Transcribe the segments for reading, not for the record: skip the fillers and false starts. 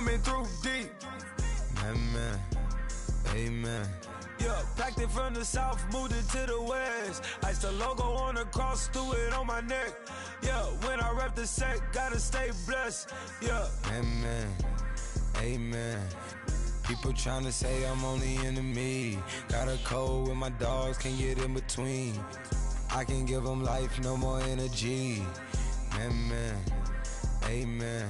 coming through deep. Amen. Amen. Yeah, packed it from the south, moved it to the west. Iced the logo on the cross, threw it on my neck. Yeah, when I rep the set, gotta stay blessed. Yeah. Amen. Amen. People tryna say I'm on the enemy. Got a code with my dogs, can't get in between. I can give them life, no more energy. Amen. Amen.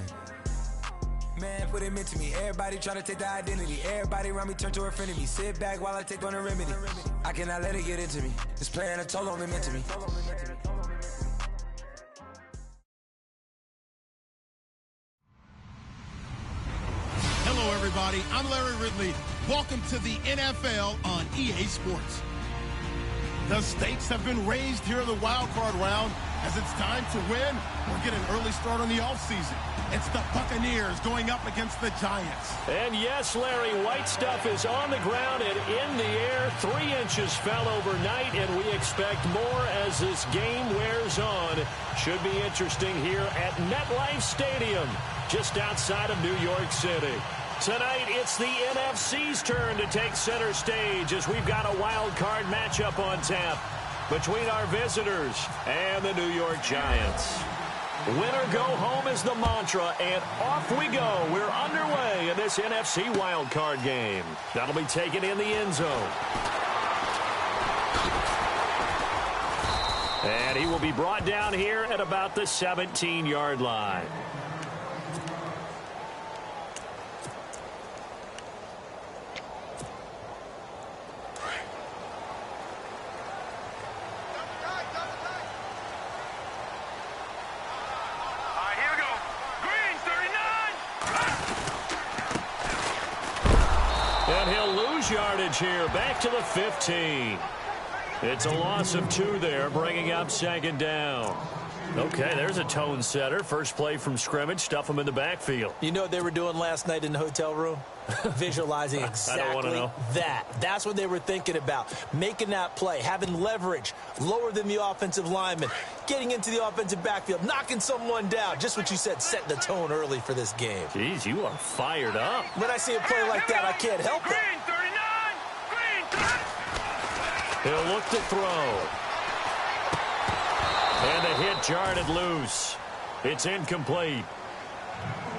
Man, what it meant to me. Everybody try to take the identity. Everybody around me turn to a friend of me. Sit back while I take on the remedy. I cannot let it get into me. It's playing a toll on me, meant to me. Hello, everybody. I'm Larry Ridley. Welcome to the NFL on EA Sports. The stakes have been raised here in the wild card round as it's time to win or get an early start on the offseason. It's the Buccaneers going up against the Giants. And yes, Larry, white stuff is on the ground and in the air. 3 inches fell overnight, and we expect more as this game wears on. Should be interesting here at MetLife Stadium, just outside of New York City. Tonight, it's the NFC's turn to take center stage as we've got a wild card matchup on tap between our visitors and the New York Giants. Win or go home is the mantra, and off we go. We're underway in this NFC wild card game. That'll be taken in the end zone. And he will be brought down here at about the 17-yard line. Yardage here, back to the 15. It's a loss of 2 there, bringing up second down. Okay, there's a tone setter. First play from scrimmage, stuff them in the backfield. You know what they were doing last night in the hotel room? Visualizing exactly I don't want to know. that. That's what they were thinking about. Making that play, having leverage, lower than the offensive lineman, getting into the offensive backfield, knocking someone down. Just what you said, setting the tone early for this game. Jeez, you are fired up. When I see a play like that, I can't help it. He'll look to throw. And the hit jarred it loose. It's incomplete.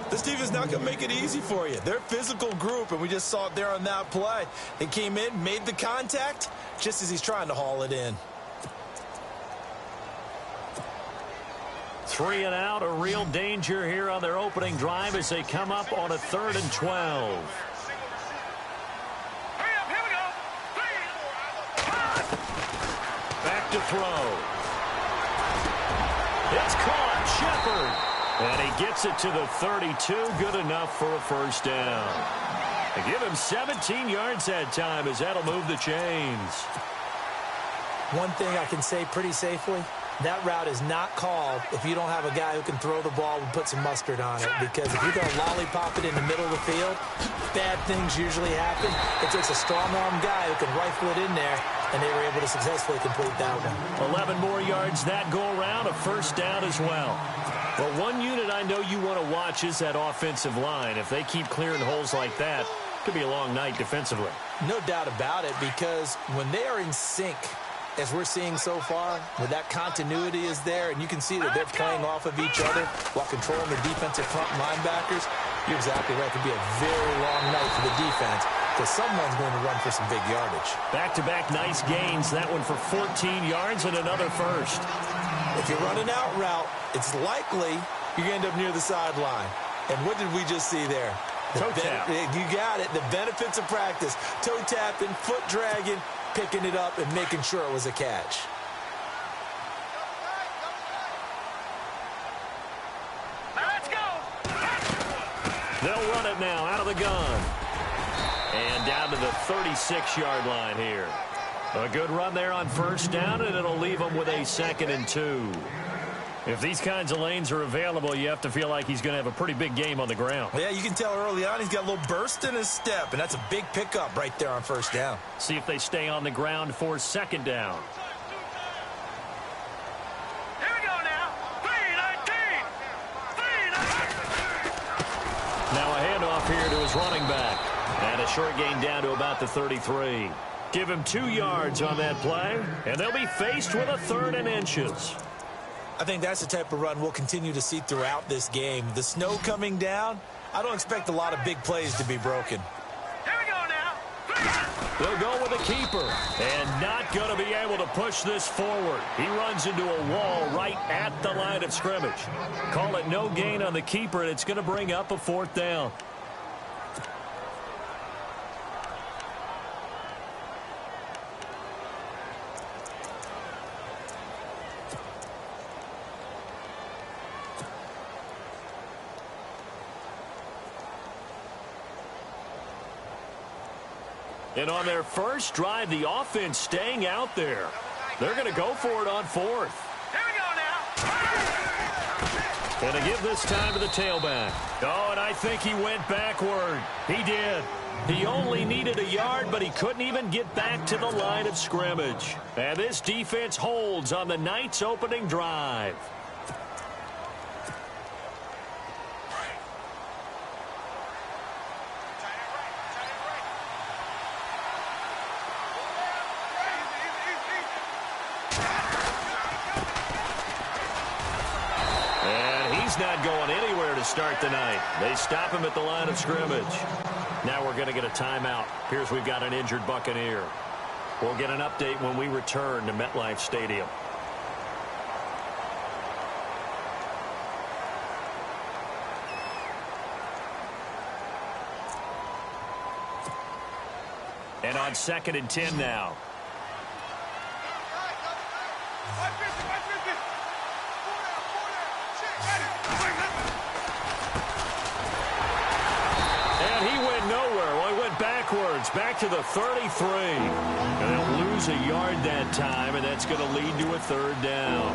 This team is not going to make it easy for you. They're a physical group, and we just saw it there on that play. They came in, made the contact, just as he's trying to haul it in. 3 and out, a real danger here on their opening drive as they come up on a 3rd and 12. Back to throw. It's caught, Shepard. And he gets it to the 32, good enough for a first down. They give him 17 yards that time as that'll move the chains. One thing I can say pretty safely, that route is not called if you don't have a guy who can throw the ball and put some mustard on it. Because if you're going to lollipop it in the middle of the field, bad things usually happen. It takes a strong-arm guy who can rifle it in there, and they were able to successfully complete that one. 11 more yards that go around, a first down as well. Well, one unit I know you want to watch is that offensive line. If they keep clearing holes like that, it could be a long night defensively. No doubt about it, because when they are in sync, as we're seeing so far, where that continuity is there, and you can see that they're playing off of each other while controlling the defensive front linebackers, you're exactly right. It could be a very long night for the defense because someone's going to run for some big yardage. Back-to-back nice gains. That one for 14 yards and another first. If you run an out route, it's likely you're going to end up near the sideline. And what did we just see there? Toe tap. You got it. The benefits of practice. Toe tapping, foot dragging, picking it up, and making sure it was a catch. Let's go. They'll run it now out of the gun. And down to the 36-yard line here. A good run there on first down, and it'll leave them with a 2nd and 2. If these kinds of lanes are available, you have to feel like he's going to have a pretty big game on the ground. Yeah, you can tell early on he's got a little burst in his step, and that's a big pickup right there on first down. See if they stay on the ground for 2nd down. Here we go now. 3-19. Now a handoff here to his running back. And a short gain down to about the 33. Give him 2 yards on that play, and they'll be faced with a 3rd and inches. I think that's the type of run we'll continue to see throughout this game. The snow coming down, I don't expect a lot of big plays to be broken. Here we go now. They'll go with the keeper, and not going to be able to push this forward. He runs into a wall right at the line of scrimmage. Call it no gain on the keeper, and it's going to bring up a 4th down. And on their first drive, the offense staying out there. They're going to go for it on 4th. Here we go now. And to give this time to the tailback. Oh, and I think he went backward. He did. He only needed a yard, but he couldn't even get back to the line of scrimmage. And this defense holds on the night's opening drive. Not going anywhere to start the night. They stop him at the line of scrimmage. Now we're going to get a timeout. Here's we've got an injured Buccaneer. We'll get an update when we return to MetLife Stadium. And on 2nd and 10 now. Back to the 33. And they'll lose a yard that time, and that's going to lead to a 3rd down.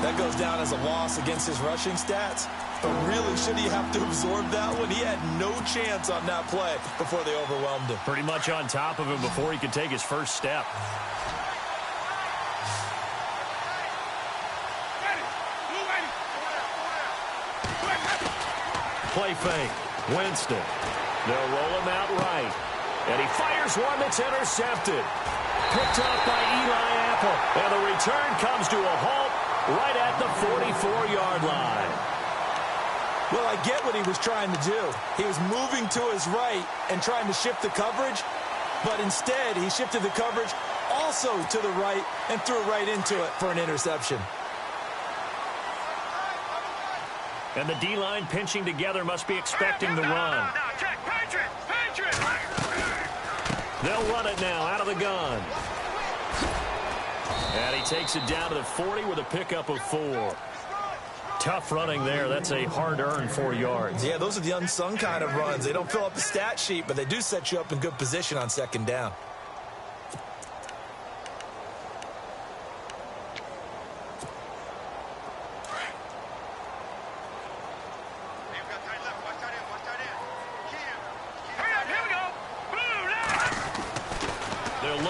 That goes down as a loss against his rushing stats. But really, should he have to absorb that one? He had no chance on that play before they overwhelmed him. Pretty much on top of him before he could take his first step. Play fake. Winston. They'll roll him out right. And he fires one that's intercepted. Picked off by Eli Apple. And the return comes to a halt right at the 44-yard line. Well, I get what he was trying to do. He was moving to his right and trying to shift the coverage. But instead, he shifted the coverage also to the right and threw right into it for an interception. And the D-line pinching together must be expecting the run. They'll run it now out of the gun. And he takes it down to the 40 with a pickup of 4. Tough running there. That's a hard-earned 4 yards. Yeah, those are the unsung kind of runs. They don't fill up the stat sheet, but they do set you up in good position on 2nd down.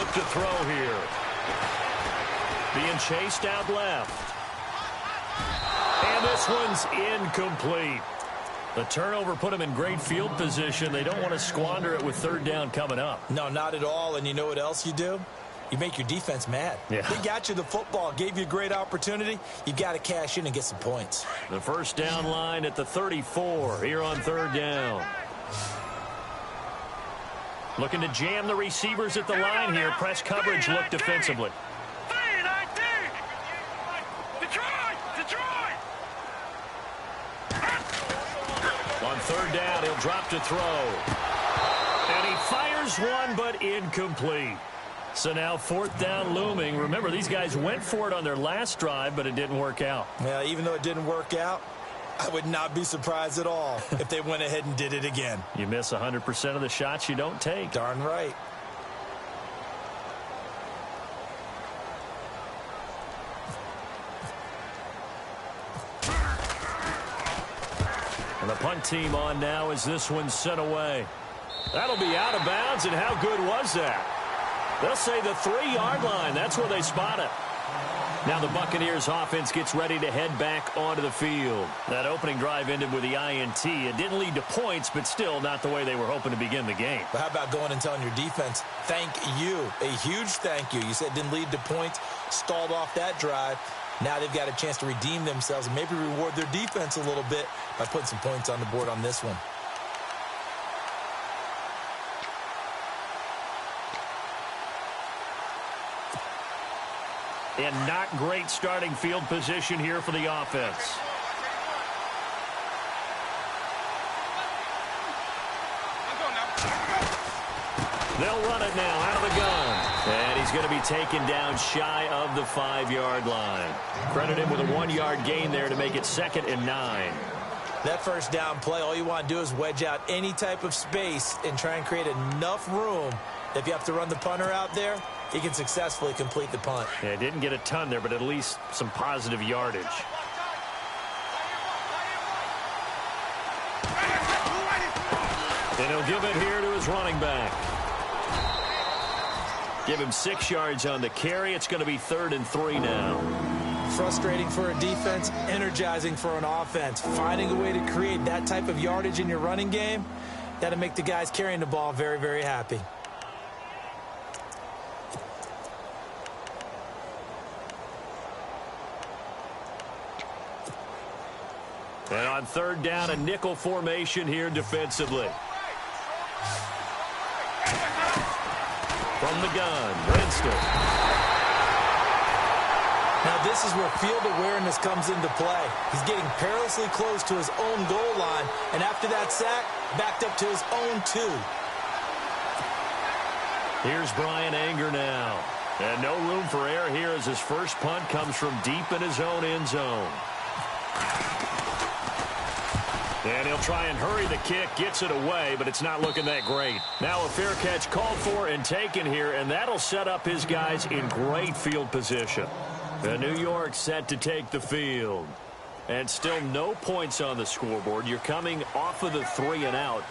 To throw here. Being chased out left. And this one's incomplete. The turnover put him in great field position. They don't want to squander it with 3rd down coming up. No, not at all. And you know what else you do? You make your defense mad. Yeah. They got you the football, gave you a great opportunity. You got to cash in and get some points. The 1st down line at the 34 here on 3rd down. Looking to jam the receivers at the line here. Press coverage look defensively. On 3rd down, he'll drop to throw. And he fires one, but incomplete. So now 4th down looming. Remember, these guys went for it on their last drive, but it didn't work out. Yeah, even though it didn't work out, I would not be surprised at all if they went ahead and did it again. You miss 100% of the shots you don't take. Darn right. And the punt team on now as this one's sent away. That'll be out of bounds, and how good was that? They'll say the 3-yard line. That's where they spot it. Now the Buccaneers offense gets ready to head back onto the field. That opening drive ended with the INT. It didn't lead to points, but still not the way they were hoping to begin the game. But how about going and telling your defense, thank you, a huge thank you. You said it didn't lead to points, stalled off that drive. Now they've got a chance to redeem themselves and maybe reward their defense a little bit by putting some points on the board on this one. And not great starting field position here for the offense. They'll run it now out of the gun. And he's going to be taken down shy of the 5-yard line. Credit him with a 1-yard gain there to make it 2nd and 9. That first down play, all you want to do is wedge out any type of space and try and create enough room. If you have to run the punter out there, he can successfully complete the punt. Yeah, didn't get a ton there, but at least some positive yardage. And he'll give it here to his running back. Give him 6 yards on the carry. It's going to be 3rd and 3 now. Frustrating for a defense, energizing for an offense. Finding a way to create that type of yardage in your running game, that'll make the guys carrying the ball very, very happy. And on 3rd down, a nickel formation here defensively. From the gun, Winston. Now this is where field awareness comes into play. He's getting perilously close to his own goal line, and after that sack, backed up to his own 2. Here's Brian Anger now. And no room for error here as his first punt comes from deep in his own end zone. And he'll try and hurry the kick, gets it away, but it's not looking that great. Now a fair catch called for and taken here, and that'll set up his guys in great field position. The New York set to take the field. And still no points on the scoreboard. You're coming off of the 3 and out.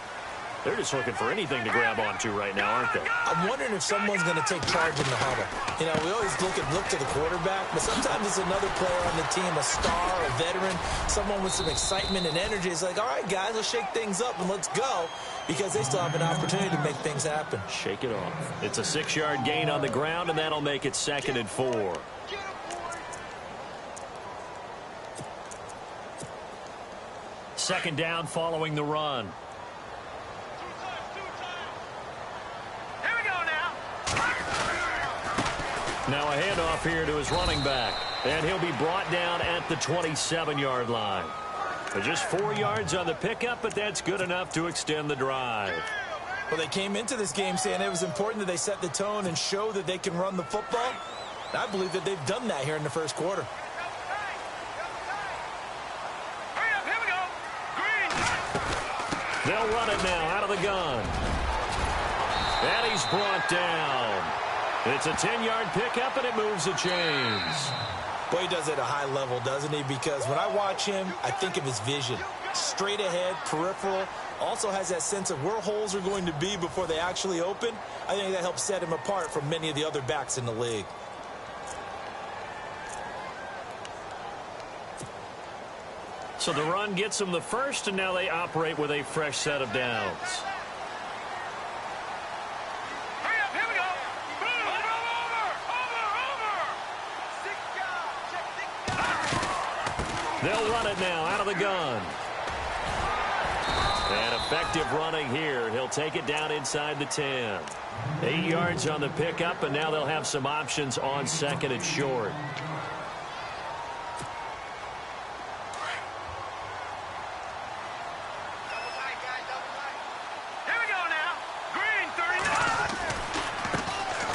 They're just looking for anything to grab onto right now, aren't they? I'm wondering if someone's going to take charge in the huddle. You know, we always look to the quarterback, but sometimes it's another player on the team, a star, a veteran, someone with some excitement and energy. It's like, all right, guys, let's shake things up and let's go, because they still have an opportunity to make things happen. Shake it off. It's a 6-yard gain on the ground, and that'll make it 2nd and 4. Second down following the run. Now a handoff here to his running back. And he'll be brought down at the 27-yard line. But just 4 yards on the pickup, but that's good enough to extend the drive. Well, they came into this game saying it was important that they set the tone and show that they can run the football. I believe that they've done that here in the first quarter. They'll run it now out of the gun. And he's brought down. It's a 10-yard pickup, and it moves the chains. Boy, he does it at a high level, doesn't he? Because when I watch him, I think of his vision. Straight ahead, peripheral. Also has that sense of where holes are going to be before they actually open. I think that helps set him apart from many of the other backs in the league. So the run gets them the first, and now they operate with a fresh set of downs. They'll run it now out of the gun. And effective running here. He'll take it down inside the 10. 8 yards on the pickup, and now they'll have some options on 2nd and short.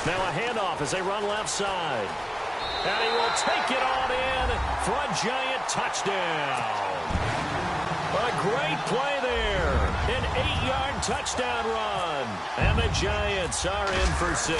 Now a handoff as they run left side. And he will take it on in for a giant touchdown. A great play there. An 8-yard touchdown run. And the Giants are in for 6.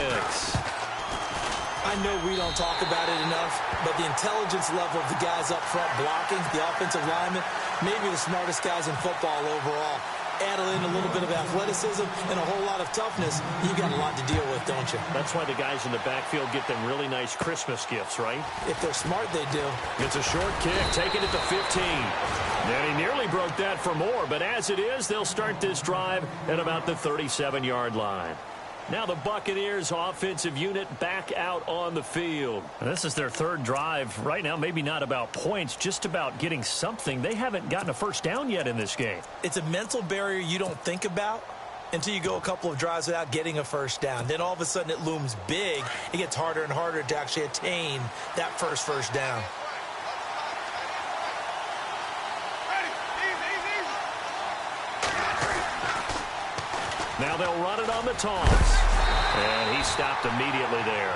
I know we don't talk about it enough, but the intelligence level of the guys up front blocking, the offensive linemen, maybe the smartest guys in football overall. add in a little bit of athleticism and a whole lot of toughness, you've got a lot to deal with, don't you? That's why the guys in the backfield get them really nice Christmas gifts, right? If they're smart, they do. It's a short kick, taking it to 15. And he nearly broke that for more, but as it is, they'll start this drive at about the 37-yard line. Now the Buccaneers offensive unit back out on the field. This is their third drive. Right now, maybe not about points, just about getting something. They haven't gotten a first down yet in this game. It's a mental barrier you don't think about until you go a couple of drives without getting a first down. Then all of a sudden it looms big. It gets harder and harder to actually attain that first down. Now they'll run it on the toss. And he stopped immediately there.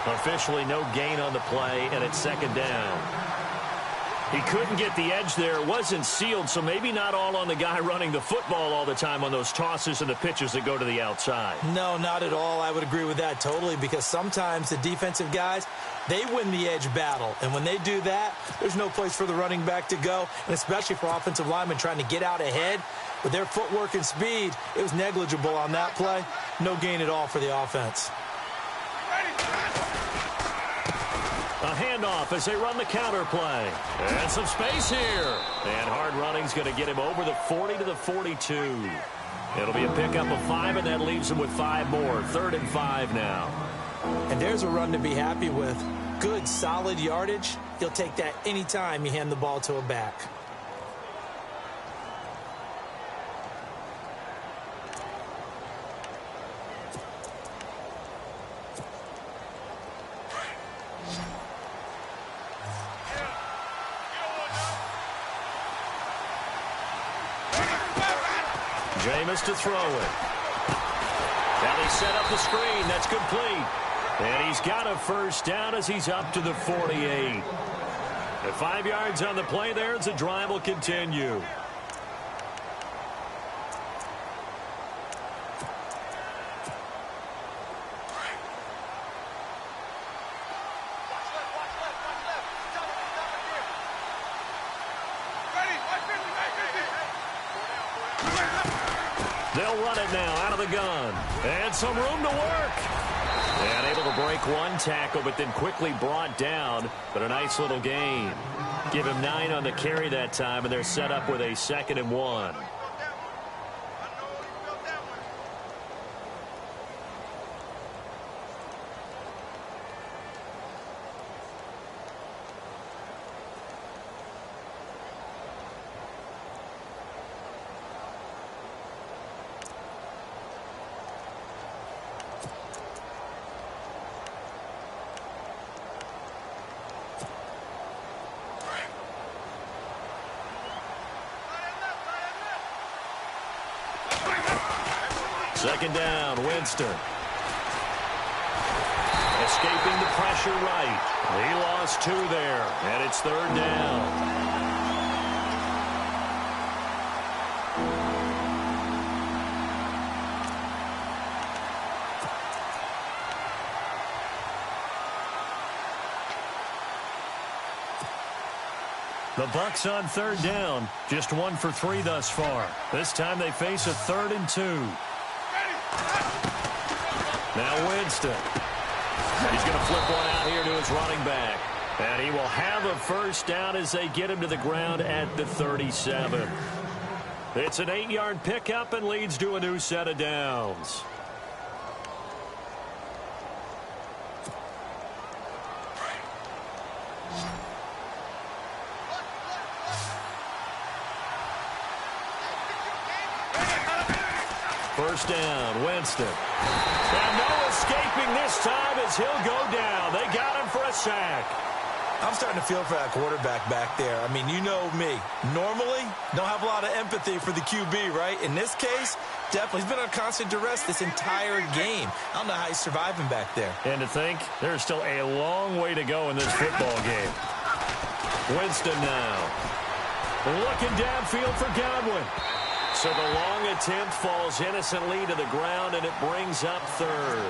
Officially no gain on the play, and it's second down. He couldn't get the edge there. It wasn't sealed, so maybe not all on the guy running the football all the time on those tosses and the pitches that go to the outside. No, not at all. I would agree with that totally, because sometimes the defensive guys, they win the edge battle. And when they do that, there's no place for the running back to go, and especially for offensive linemen trying to get out ahead. With their footwork and speed, it was negligible on that play. No gain at all for the offense. A handoff as they run the counter play. And some space here. And hard running's going to get him over the 40 to the 42. It'll be a pickup of 5, and that leaves him with 5 more. 3rd and 5 now. And there's a run to be happy with. Good, solid yardage. You'll take that anytime you hand the ball to a back. Jameis to throw it. Now they set up the screen. That's complete. And he's got a first down as he's up to the 48. The 5 yards on the play there as the drive will continue. They'll run it now out of the gun. And some room to work. And able to break one tackle, but then quickly brought down. But a nice little gain. Give him 9 on the carry that time, and they're set up with a 2nd and 1. Second down, Winston. Escaping the pressure right. He lost 2 there, and it's 3rd down. The Bucs on 3rd down. Just 1 for 3 thus far. This time they face a 3rd and 2. Now Winston. He's going to flip one out here to his running back. And he will have a first down as they get him to the ground at the 37. It's an 8-yard pickup and leads to a new set of downs. First down, Winston. And no escaping this time as he'll go down. They got him for a sack. I'm starting to feel for that quarterback back there. I mean, you know me. Normally, don't have a lot of empathy for the QB, right? In this case, definitely. He's been on constant duress this entire game. I don't know how he's surviving back there. And to think, there's still a long way to go in this football game. Winston now. Looking downfield for Godwin. So the long attempt falls innocently to the ground, and it brings up 3rd.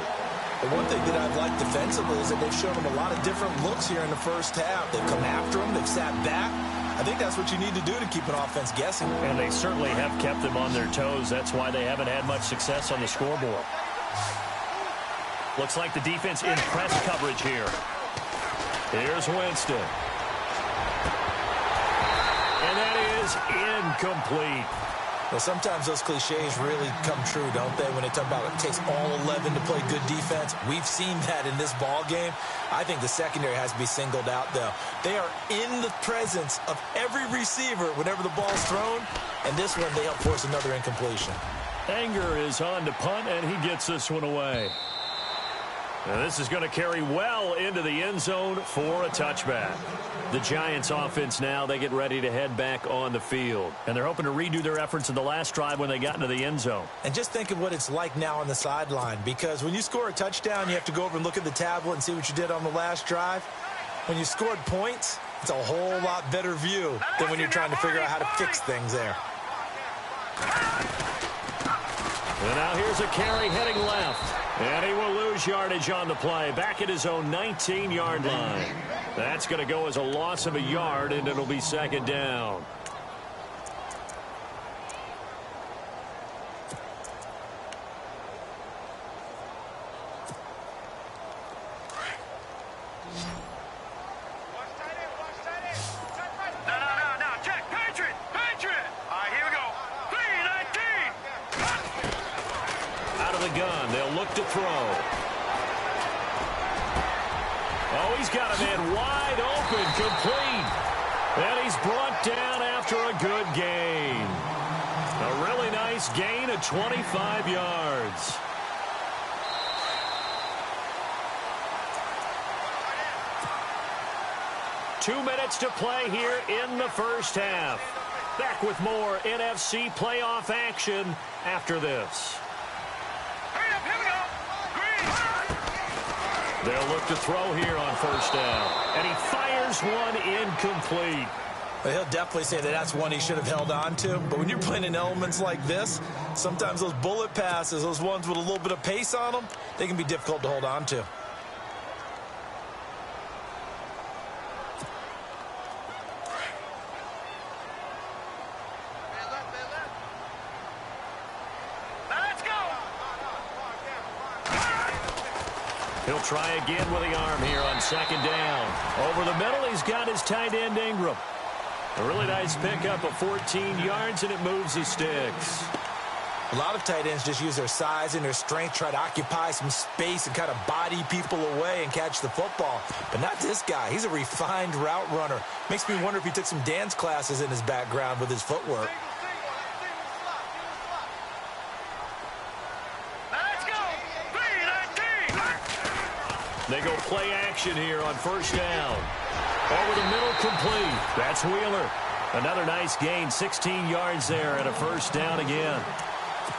The one thing that I've liked defensively is that they've shown him a lot of different looks here in the first half. They've come after him. They've sat back. I think that's what you need to do to keep an offense guessing. And they certainly have kept them on their toes. That's why they haven't had much success on the scoreboard. Looks like the defense in press coverage here. Here's Winston. And that is incomplete. Well, sometimes those cliches really come true, don't they, when they talk about it takes all 11 to play good defense. We've seen that in this ball game. I think the secondary has to be singled out, though. They are in the presence of every receiver whenever the ball's thrown, and this one they help force another incompletion. Anger is on to punt, and he gets this one away. Now this is going to carry well into the end zone for a touchback. The Giants offense now, they get ready to head back on the field. And they're hoping to redo their efforts in the last drive when they got into the end zone. And just think of what it's like now on the sideline, because when you score a touchdown, you have to go over and look at the tablet and see what you did on the last drive. When you scored points, it's a whole lot better view than when you're trying to figure out how to fix things there. And now here's a carry heading left. And he will lose yardage on the play. Back at his own 19-yard line. That's going to go as a loss of a yard, and it'll be second down. To throw. Oh, he's got a man wide open, complete. And he's brought down after a good gain. A really nice gain of 25 yards. Two minutes to play here in the first half. Back with more NFC playoff action after this. They'll look to throw here on first down. And he fires one incomplete. Well, he'll definitely say that that's one he should have held on to. But when you're playing in elements like this, sometimes those bullet passes, those ones with a little bit of pace on them, they can be difficult to hold on to. He'll try again with the arm here on second down. Over the middle, he's got his tight end, Ingram. A really nice pickup of 14 yards, and it moves the sticks. A lot of tight ends just use their size and their strength, try to occupy some space and kind of body people away and catch the football. But not this guy. He's a refined route runner. Makes me wonder if he took some dance classes in his background with his footwork. They go play action here on first down. Over the middle, complete. That's Wheeler. Another nice gain, 16 yards there and a first down again.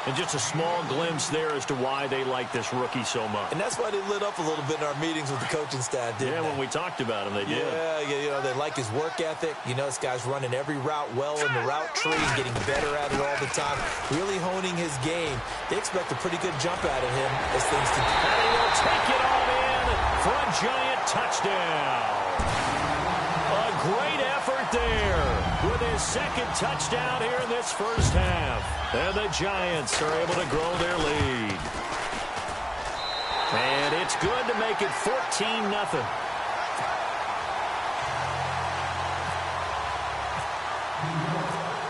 And just a small glimpse there as to why they like this rookie so much. And that's why they lit up a little bit in our meetings with the coaching staff, didn't they? When we talked about him, they did. Yeah, you know, they like his work ethic. You know, this guy's running every route well in the route tree and getting better at it all the time, really honing his game. They expect a pretty good jump out of him as things continue. And he will take it on in for a Giant touchdown. A great effort there with his second touchdown here in this first half. And the Giants are able to grow their lead. And it's good to make it 14-0.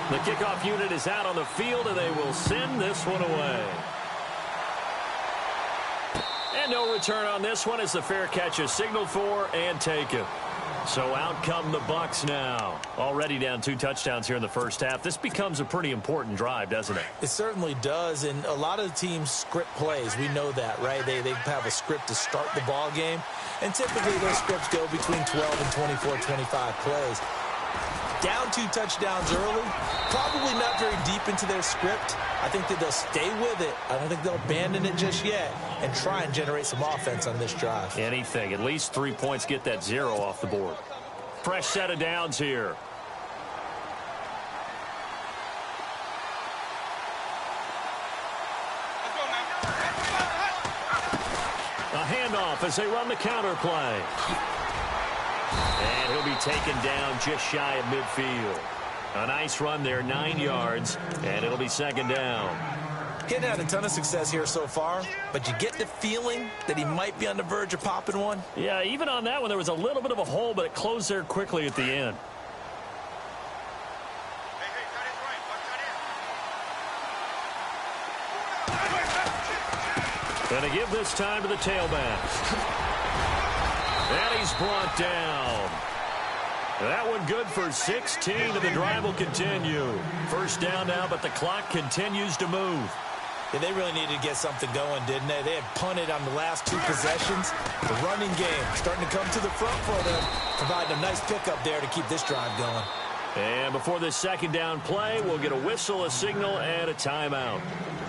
The kickoff unit is out on the field, and they will send this one away. And no return on this one as the fair catch is signaled for and taken. So out come the Bucs now. Already down 2 touchdowns here in the first half. This becomes a pretty important drive, doesn't it? It certainly does, and a lot of teams script plays. We know that, right? They have a script to start the ball game, and typically those scripts go between 12 and 24, 25 plays. Down 2 touchdowns early, probably not very deep into their script. I think that they'll stay with it. I don't think they'll abandon it just yet and try and generate some offense on this drive. Anything. At least 3 points, get that 0 off the board. Fresh set of downs here. A handoff as they run the counter play. And he'll be taken down just shy of midfield. A nice run there, 9 yards, and it'll be second down. He hasn't had a ton of success here so far, but you get the feeling that he might be on the verge of popping one. Yeah, even on that one, there was a little bit of a hole, but it closed there quickly at the end. Going to give this time to the tailback. And he's brought down. That one good for 16, and the drive will continue. First down now, but the clock continues to move. Yeah, they really needed to get something going, didn't they? They had punted on the last 2 possessions. The running game starting to come to the front for them, providing a nice pickup there to keep this drive going. And before this second down play, we'll get a whistle, a signal, and a timeout,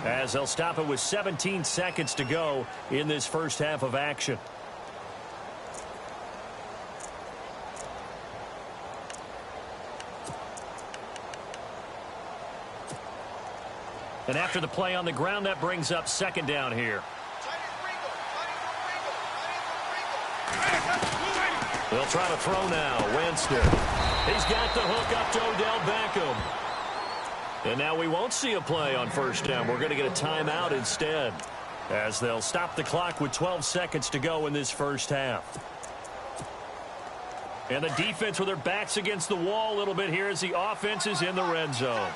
as they'll stop it with 17 seconds to go in this first half of action. And after the play on the ground, that brings up second down here. They'll try to throw now. Winston. He's got the hook up to Odell Beckham. And now we won't see a play on first down. We're going to get a timeout instead, as they'll stop the clock with 12 seconds to go in this first half. And the defense with their backs against the wall a little bit here as the offense is in the red zone.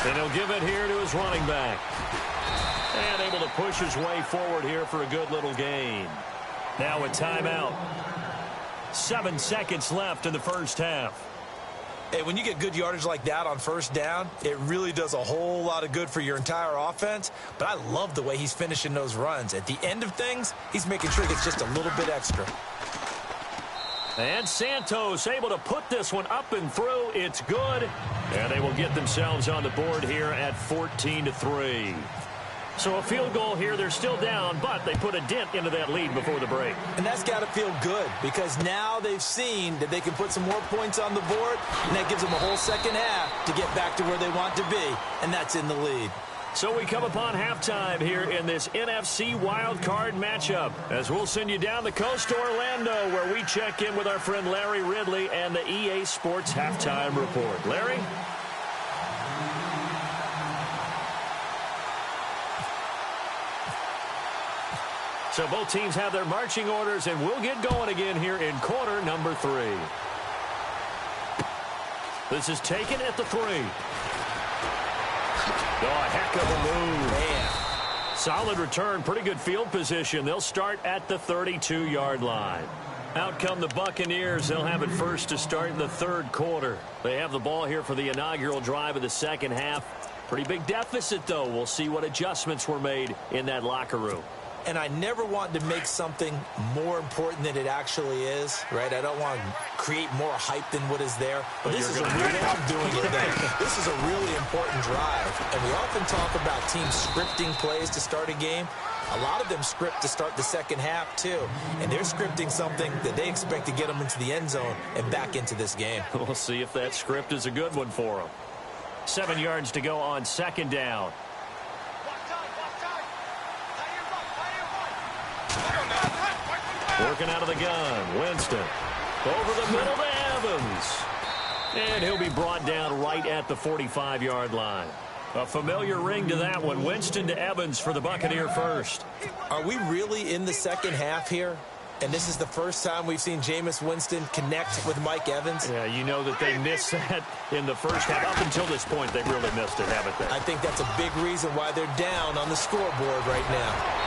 And he'll give it here to his running back. And able to push his way forward here for a good little gain. Now a timeout. 7 seconds left in the first half. Hey, when you get good yardage like that on first down, it really does a whole lot of good for your entire offense. But I love the way he's finishing those runs. At the end of things, he's making sure he gets just a little bit extra. And Santos able to put this one up and through. It's good. And they will get themselves on the board here at 14-3. So a field goal here. They're still down, but they put a dent into that lead before the break. And that's got to feel good, because now they've seen that they can put some more points on the board, and that gives them a whole second half to get back to where they want to be, and that's in the lead. So we come upon halftime here in this NFC wildcard matchup, as we'll send you down the coast to Orlando, where we check in with our friend Larry Ridley and the EA Sports Halftime Report. Larry? So both teams have their marching orders, and we'll get going again here in quarter number 3. This is taken at the 3. Oh, a heck of a move. Man. Solid return, pretty good field position. They'll start at the 32-yard line. Out come the Buccaneers. They'll have it first to start in the third quarter. They have the ball here for the inaugural drive of the second half. Pretty big deficit, though. We'll see what adjustments were made in that locker room. And I never want to make something more important than it actually is, right? I don't want to create more hype than what is there. But this is a really, I'm doing it then. This is a really important drive. And we often talk about teams scripting plays to start a game. A lot of them script to start the second half, too. And they're scripting something that they expect to get them into the end zone and back into this game. We'll see if that script is a good one for them. 7 yards to go on second down. Working out of the gun, Winston. Over the middle to Evans. And he'll be brought down right at the 45-yard line. A familiar ring to that one. Winston to Evans for the Buccaneer first. Are we really in the second half here? And this is the first time we've seen Jameis Winston connect with Mike Evans? Yeah, you know that they missed that in the first half. Up until this point, they've really missed it, haven't they? I think that's a big reason why they're down on the scoreboard right now.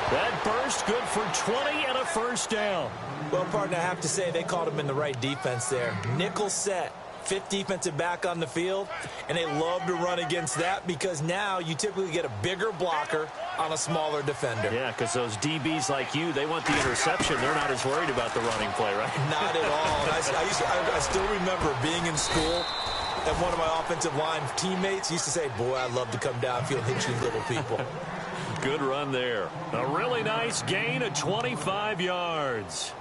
That burst good for 20 and a first down. Well, partner, I have to say they called him in the right defense there. Nickel set, 5th defensive back on the field, and they love to run against that because now you typically get a bigger blocker on a smaller defender. Yeah, because those DBs like you, they want the interception. They're not as worried about the running play, right? Not at all. I still remember being in school, and one of my offensive line teammates used to say, boy, I'd love to come downfield and hit you little people. Good run there. A really nice gain of 25 yards.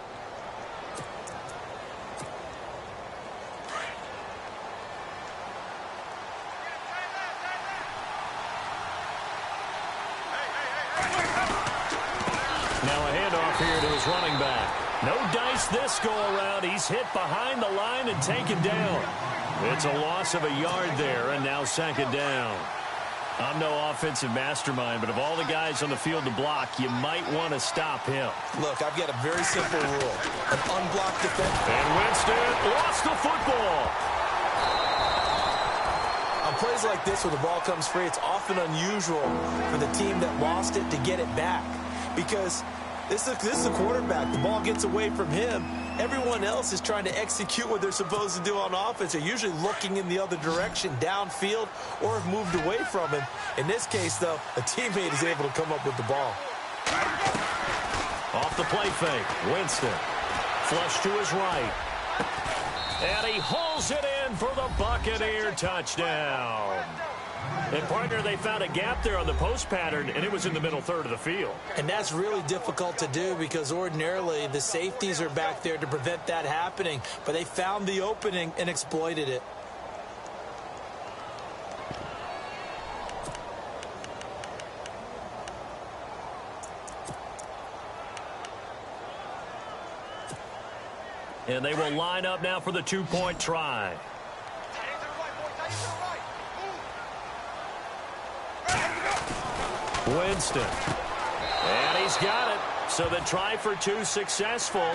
off here to his running back. No dice this go-around. He's hit behind the line and taken down. It's a loss of a yard there, and now second down. I'm no offensive mastermind, but of all the guys on the field to block, you might want to stop him. Look, I've got a very simple rule. An unblocked defense. And Winston lost the football. On plays like this where the ball comes free, it's often unusual for the team that lost it to get it back. Because this is a quarterback. The ball gets away from him. Everyone else is trying to execute what they're supposed to do on offense. They're usually looking in the other direction, downfield, or have moved away from him. In this case, though, a teammate is able to come up with the ball. Off the play fake, Winston. Flush to his right. And he hauls it in for the Buccaneer touchdown. And, partner, they found a gap there on the post pattern, and it was in the middle third of the field. And that's really difficult to do because ordinarily the safeties are back there to prevent that happening. But they found the opening and exploited it. And they will line up now for the two-point try. Winston. And he's got it. So the try for two successful.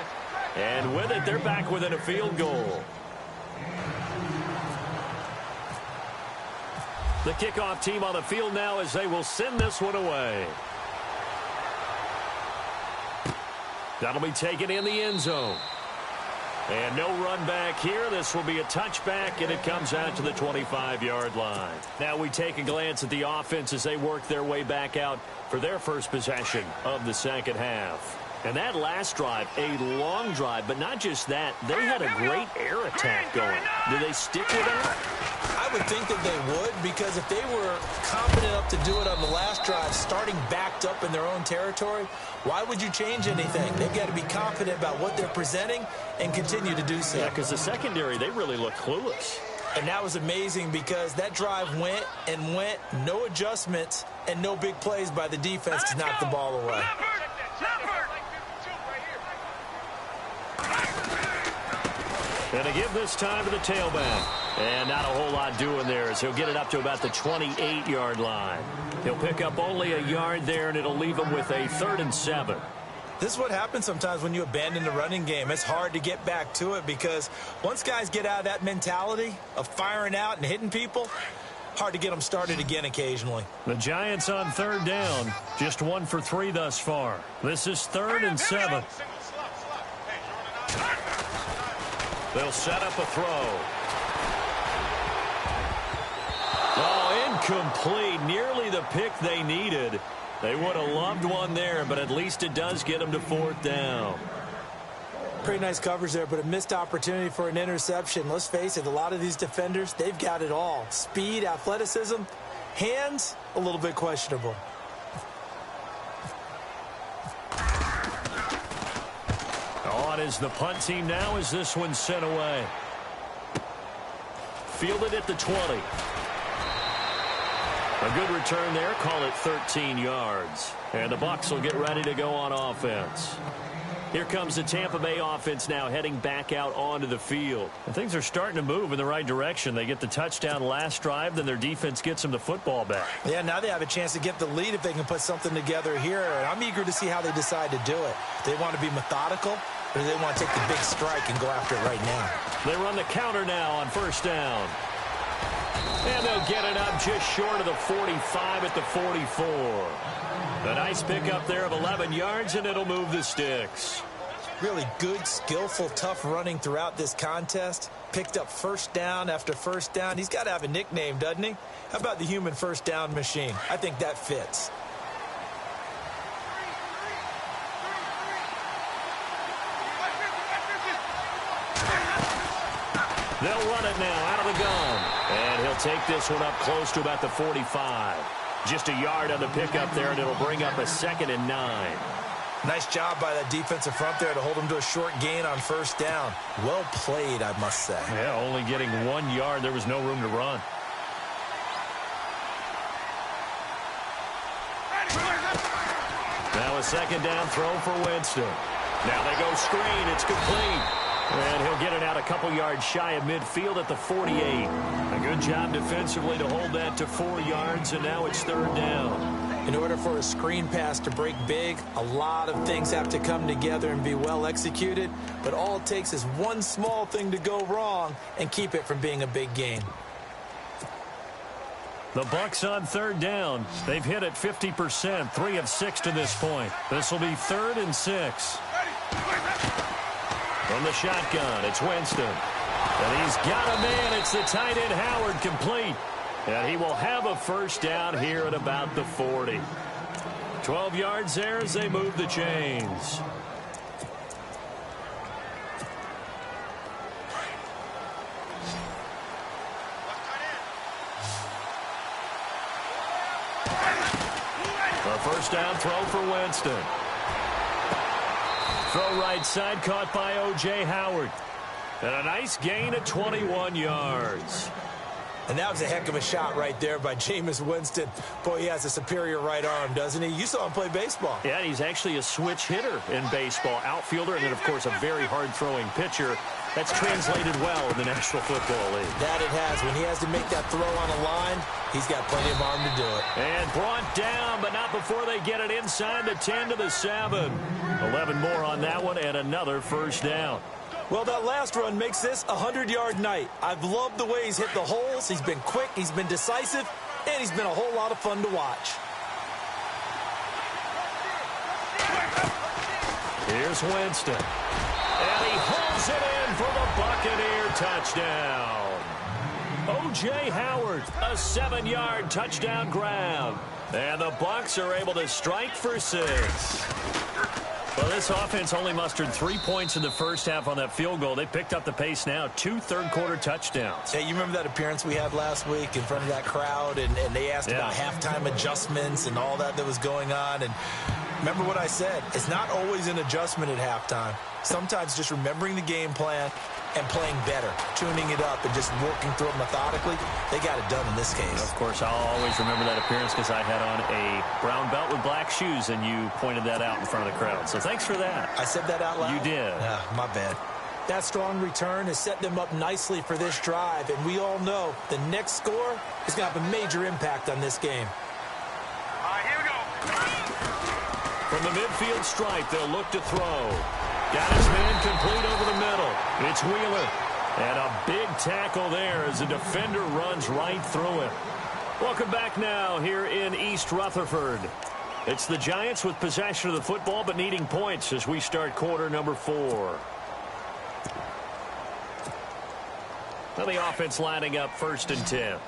And with it, they're back within a field goal. The kickoff team on the field now as they will send this one away. That'll be taken in the end zone. And no run back here. This will be a touchback, and it comes out to the 25-yard line. Now we take a glance at the offense as they work their way back out for their first possession of the second half. And that last drive, a long drive, but not just that. They had a great air attack going. Do they stick with that? I would think that they would, because if they were confident enough to do it on the last drive, starting backed up in their own territory, why would you change anything? They've got to be confident about what they're presenting and continue to do so. Yeah, because the secondary, they really look clueless. And that was amazing because that drive went and went, no adjustments, and no big plays by the defense to knock the ball away. And to give this time to the tailback. And not a whole lot doing there as he'll get it up to about the 28-yard line. He'll pick up only a yard there, and it'll leave him with a 3rd and 7. This is what happens sometimes when you abandon the running game. It's hard to get back to it because once guys get out of that mentality of firing out and hitting people, hard to get them started again occasionally. The Giants on 3rd down, just 1 for 3 thus far. This is 3rd and 7. They'll set up a throw. Oh, incomplete. Nearly the pick they needed. They would have loved one there, but at least it does get them to 4th down. Pretty nice coverage there, but a missed opportunity for an interception. Let's face it, a lot of these defenders, they've got it all. Speed, athleticism, hands, a little bit questionable. On is the punt team now as this one's sent away. Fielded at the 20. A good return there. Call it 13 yards. And the Bucs will get ready to go on offense. Here comes the Tampa Bay offense now heading back out onto the field. And things are starting to move in the right direction. They get the touchdown last drive, then their defense gets them the football back. Yeah, now they have a chance to get the lead if they can put something together here. And I'm eager to see how they decide to do it. They want to be methodical, or do they want to take the big strike and go after it right now? They run the counter now on 1st down. And they'll get it up just short of the 45 at the 44. A nice pickup there of 11 yards, and it'll move the sticks. Really good, skillful, tough running throughout this contest. Picked up 1st down after 1st down. He's got to have a nickname, doesn't he? How about the human 1st down machine? I think that fits. They'll run it now out of the gun. And he'll take this one up close to about the 45. Just a yard on the pickup there, and it'll bring up a 2nd and 9. Nice job by that defensive front there to hold him to a short gain on 1st down. Well played, I must say. Yeah, only getting 1 yard. There was no room to run. Now a a second down throw for Winston. Now they go screen. It's complete. And he'll get it out a couple yards shy of midfield at the 48. A good job defensively to hold that to 4 yards, and now it's third down. In order for a screen pass to break big, a lot of things have to come together and be well executed. But all it takes is one small thing to go wrong and keep it from being a big gain. The Bucs on third down. They've hit it 50%, 3 of 6 to this point. This will be 3rd and 6. From the shotgun, it's Winston. And he's got a man. It's the tight end, Howard, complete. And he will have a first down here at about the 40. 12 yards there as they move the chains. A first down throw for Winston. Throw right side, caught by O.J. Howard. And a nice gain at 21 yards. And that was a heck of a shot right there by Jameis Winston. Boy, he has a superior right arm, doesn't he? You saw him play baseball. Yeah, he's actually a switch hitter in baseball. Outfielder, and then, of course, a very hard-throwing pitcher. That's translated well in the National Football League. That it has. When he has to make that throw on a line, he's got plenty of arm to do it. And brought down, but not before they get it inside the 10 to the 7. 11 more on that one, and another first down. Well, that last run makes this a 100-yard night. I've loved the way he's hit the holes. He's been quick, he's been decisive, and he's been a whole lot of fun to watch. Here's Winston. And he holds it in for the Buccaneer touchdown. O.J. Howard, a 7-yard touchdown grab. And the Bucs are able to strike for 6. Well, this offense only mustered 3 points in the first half on that field goal. They picked up the pace now. 2 third-quarter touchdowns. Hey, you remember that appearance we had last week in front of that crowd, and they asked about halftime adjustments and all that was going on, and remember what I said. It's not always an adjustment at halftime. Sometimes just remembering the game plan and playing better, tuning it up and just working through it methodically. They got it done in this case. Of course, I'll always remember that appearance because I had on a brown belt with black shoes, and you pointed that out in front of the crowd. So thanks for that. I said that out loud? You did. Yeah, my bad. That strong return has set them up nicely for this drive, and we all know the next score is going to have a major impact on this game. All right, here we go. From the midfield stripe, they'll look to throw. Got his man complete over the middle. It's Wheeler. And a big tackle there as the defender runs right through him. Welcome back now here in East Rutherford. It's the Giants with possession of the football but needing points as we start quarter number 4. Now the offense lining up 1st and 10.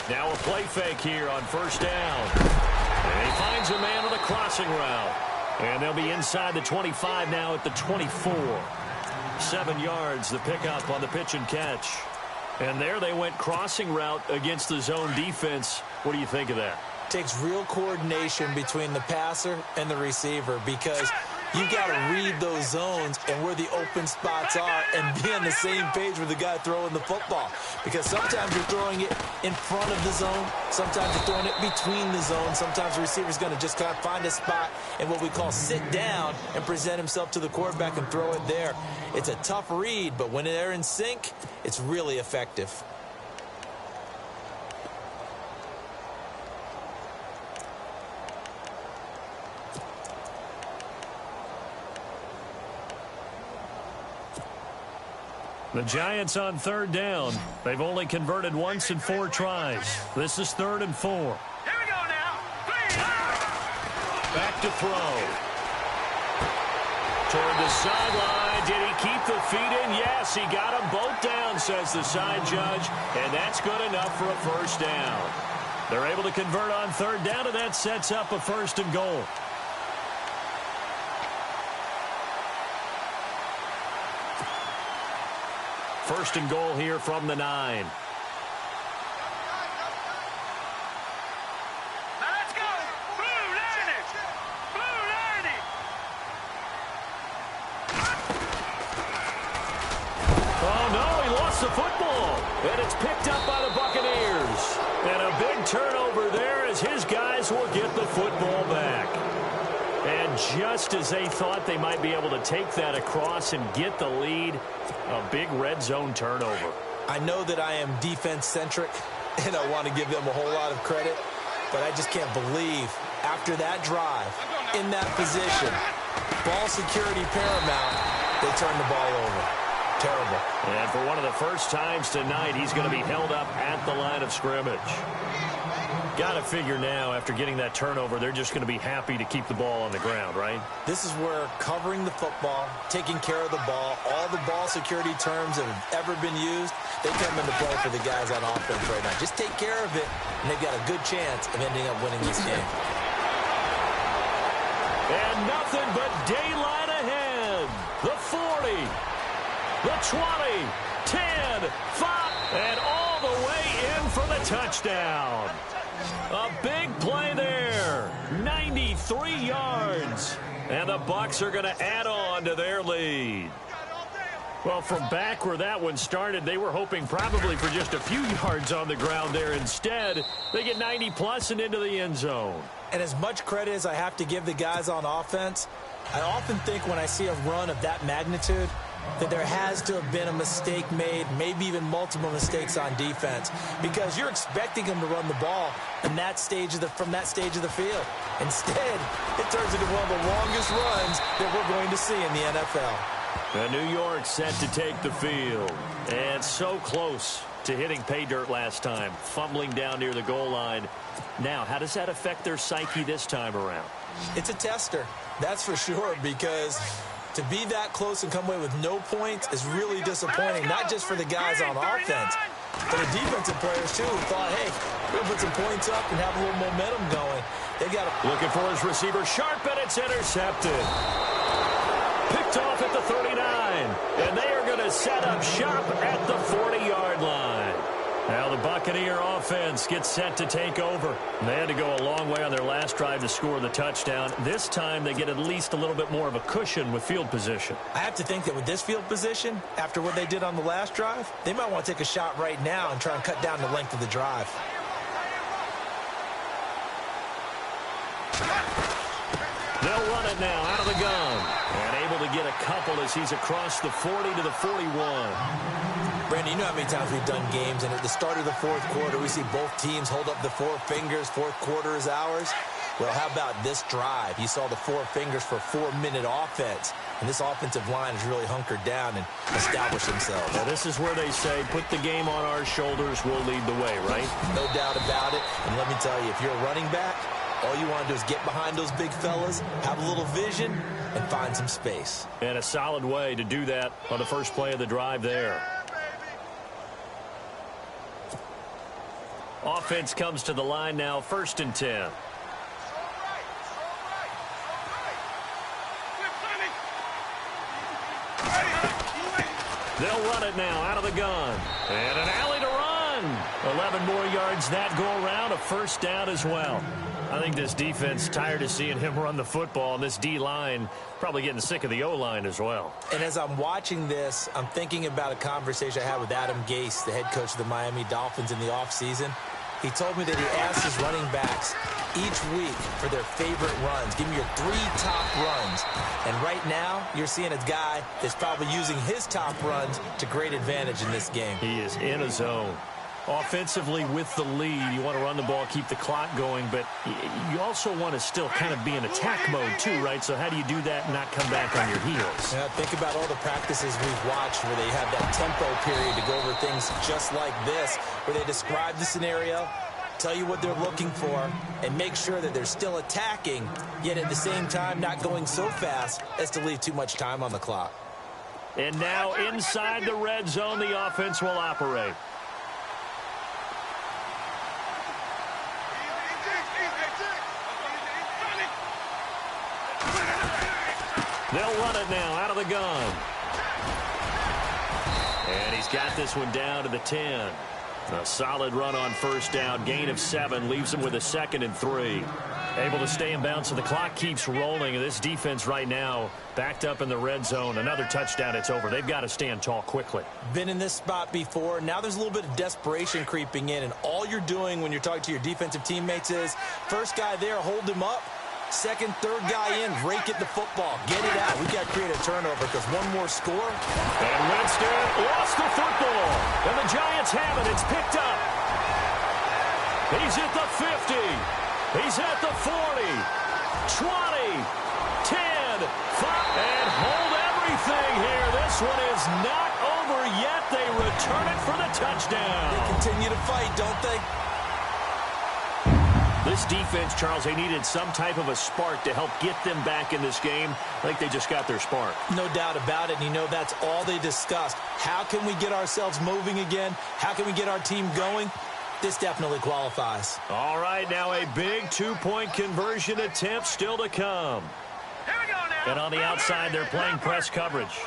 Now a play fake here on 1st down. And he finds a man with a crossing route. And they'll be inside the 25 now at the 24. 7 yards, the pickup on the pitch and catch. And there they went crossing route against the zone defense. What do you think of that? Takes real coordination between the passer and the receiver because you got to read those zones and where the open spots are and be on the same page with the guy throwing the football. Because sometimes you're throwing it in front of the zone. Sometimes you're throwing it between the zones. Sometimes the receiver's going to just kind of find a spot and what we call sit down and present himself to the quarterback and throw it there. It's a tough read, but when they're in sync, it's really effective. The Giants on 3rd down. They've only converted once in 4 tries. This is 3rd and 4. Here we go now. Please. Back to throw. Toward the sideline. Did he keep the feet in? Yes, he got them both down, says the side judge. And that's good enough for a 1st down. They're able to convert on 3rd down, and that sets up a 1st and goal. First and goal here from the 9. Now let's go. Blue 90. Blue 90. Oh, no, he lost the football. And it's picked up by the Buccaneers. And a big turnover there as his guys will get the football back. And just as they thought they might be able to take that across and get the lead, a big red zone turnover. I know that I am defense-centric, and I want to give them a whole lot of credit, but I just can't believe after that drive, in that position, ball security paramount, they turn the ball over. Terrible. And for one of the first times tonight, he's going to be held up at the line of scrimmage. Got to figure now, after getting that turnover, they're just going to be happy to keep the ball on the ground, right? This is where covering the football, taking care of the ball, all the ball security terms that have ever been used, they come into play for the guys on offense right now. Just take care of it, and they've got a good chance of ending up winning this game. And nothing but daylight ahead. The 40, the 20, 10, 5, and all the way in for the touchdown. A big play there, 93 yards, and the Bucs are going to add on to their lead. Well, from back where that one started, they were hoping probably for just a few yards on the ground there. Instead, they get 90-plus and into the end zone. And as much credit as I have to give the guys on offense, I often think when I see a run of that magnitude that there has to have been a mistake made, maybe even multiple mistakes on defense, because you're expecting them to run the ball in that stage from that stage of the field. Instead, it turns into one of the longest runs that we're going to see in the NFL. And New York set to take the field. And so close to hitting pay dirt last time, fumbling down near the goal line. Now, how does that affect their psyche this time around? It's a tester, that's for sure, because to be that close and come away with no points is really disappointing, not just for the guys on offense, but the defensive players, too, who thought, hey, we're going to put some points up and have a little momentum going. They got to... Looking for his receiver, sharp, and it's intercepted. Picked off at the 39, and they are going to set up shop at the 40-yard line. Now the Buccaneer offense gets set to take over. They had to go a long way on their last drive to score the touchdown. This time they get at least a little bit more of a cushion with field position. I have to think that with this field position, after what they did on the last drive, they might want to take a shot right now and try and cut down the length of the drive. They'll run it now out of the gun. And able to get a couple as he's across the 40 to the 41. Brandon, you know how many times we've done games, and at the start of the fourth quarter, we see both teams hold up the four fingers, fourth quarter is ours. Well, how about this drive? You saw the four fingers for 4-minute offense, and this offensive line has really hunkered down and established themselves. Now, this is where they say, put the game on our shoulders, we'll lead the way, right? No doubt about it, and let me tell you, if you're a running back, all you want to do is get behind those big fellas, have a little vision, and find some space. And a solid way to do that on the first play of the drive there. Offense comes to the line now, 1st and 10. They'll run it now out of the gun. And an alley to run. 11 more yards that go around, a first down as well. I think this defense tired of seeing him run the football, and this D-line probably getting sick of the O-line as well. And as I'm watching this, I'm thinking about a conversation I had with Adam Gase, the head coach of the Miami Dolphins in the offseason. He told me that he asked his running backs each week for their favorite runs. Give me your 3 top runs. And right now, you're seeing a guy that's probably using his top runs to great advantage in this game. He is in a zone. Offensively with the lead, you want to run the ball, keep the clock going, but you also want to still kind of be in attack mode too, right? So how do you do that and not come back on your heels? Yeah, think about all the practices we've watched where they have that tempo period to go over things just like this, where they describe the scenario, tell you what they're looking for, and make sure that they're still attacking, yet at the same time not going so fast as to leave too much time on the clock. And now inside the red zone, the offense will operate. They'll run it now out of the gun. And he's got this one down to the 10. A solid run on first down. Gain of 7 leaves him with a 2nd and 3. Able to stay in bounds, so the clock keeps rolling. And this defense right now backed up in the red zone. Another touchdown, it's over. They've got to stand tall quickly. Been in this spot before. Now there's a little bit of desperation creeping in, and all you're doing when you're talking to your defensive teammates is first guy there, hold him up. Second, third guy in, rake at the football. Get it out. We've got to create a turnover because one more score. And Winston lost the football. And the Giants have it. It's picked up. He's at the 50. He's at the 40. 20. 10. 5. And hold everything here. This one is not over yet. They return it for the touchdown. They continue to fight, don't they? This defense, Charles, they needed some type of a spark to help get them back in this game. I think they just got their spark. No doubt about it. And you know that's all they discussed. How can we get ourselves moving again? How can we get our team going? This definitely qualifies. All right, now a big two-point conversion attempt still to come. Here we go now. And on the outside, they're playing press coverage.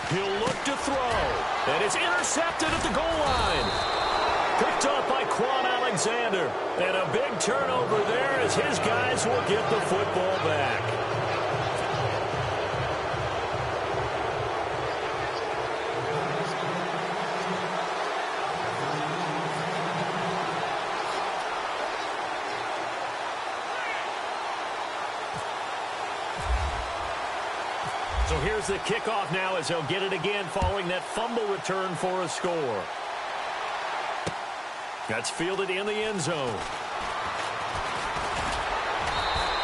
He'll look to throw. And it's intercepted at the goal line. Picked up by Quan Alexander. And a big turnover there as his guys will get the football back. So here's the kickoff now as they'll get it again following that fumble return for a score. That's fielded in the end zone.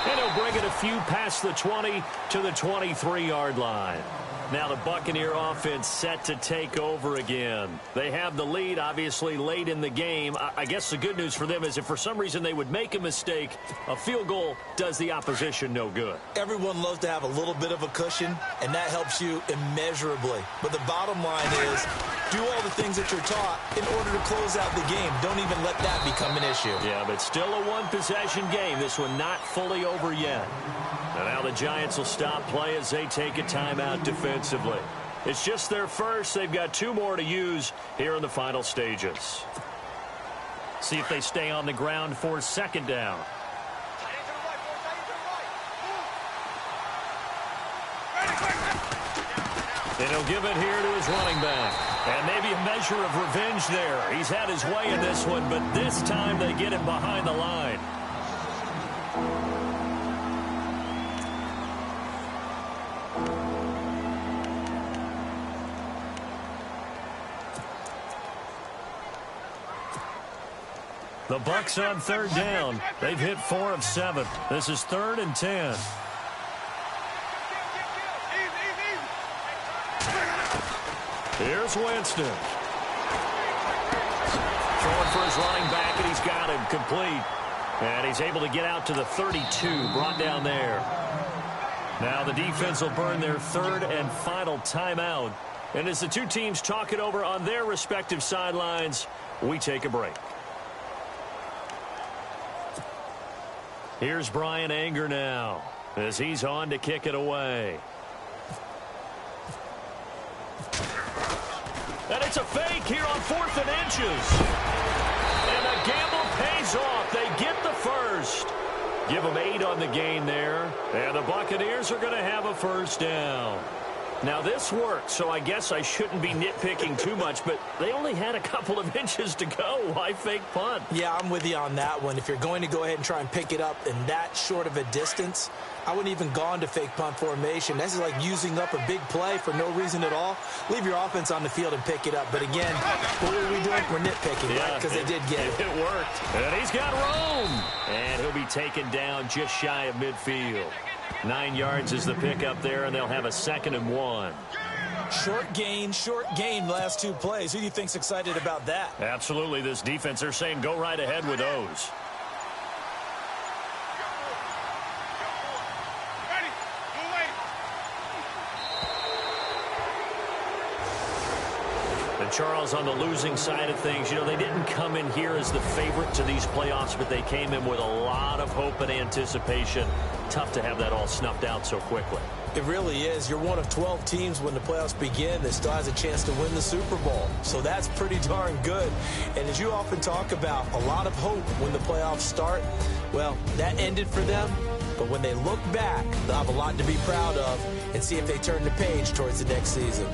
And he'll bring it a few past the 20 to the 23-yard line. Now the Buccaneer offense set to take over again. They have the lead, obviously, late in the game. I guess the good news for them is if for some reason they would make a mistake, a field goal does the opposition no good. Everyone loves to have a little bit of a cushion, and that helps you immeasurably. But the bottom line is do all the things that you're taught in order to close out the game. Don't even let that become an issue. Yeah, but still a one-possession game. This one not fully over yet. And now the Giants will stop play as they take a timeout defensively. It's just their first. They've got two more to use here in the final stages. See if they stay on the ground for second down. And he'll give it here to his running back. And maybe a measure of revenge there. He's had his way in this one, but this time they get him behind the line. The Bucs on third down. They've hit 4 of 7. This is 3rd and 10. Here's Winston. Throwing for his running back, and he's got him complete. And he's able to get out to the 32, brought down there. Now the defense will burn their third and final timeout. And as the two teams talk it over on their respective sidelines, we take a break. Here's Brian Anger now as he's on to kick it away. And it's a fake here on 4th and inches. And the gamble pays off. They get the first. Give them 8 on the gain there. And the Buccaneers are going to have a first down. Now, this worked, so I guess I shouldn't be nitpicking too much, but they only had a couple of inches to go. Why fake punt? Yeah, I'm with you on that one. If you're going to go ahead and try and pick it up in that short of a distance, I wouldn't even gone to fake punt formation. This is like using up a big play for no reason at all. Leave your offense on the field and pick it up. But again, what are we doing? We're nitpicking, right? Because they did get it. It worked. And he's got room. And he'll be taken down just shy of midfield. 9 yards is the pickup there, and they'll have a 2nd and 1. Short gain last 2 plays. Who do you think's excited about that? Absolutely. This defense, they're saying go right ahead with those. And Charles, on the losing side of things, you know, they didn't come in here as the favorite to these playoffs, but they came in with a lot of hope and anticipation. Tough to have that all snuffed out so quickly. It really is. You're one of 12 teams when the playoffs begin that still has a chance to win the Super Bowl. So that's pretty darn good. And as you often talk about, a lot of hope when the playoffs start. Well, that ended for them. But when they look back, they'll have a lot to be proud of and see if they turn the page towards the next season.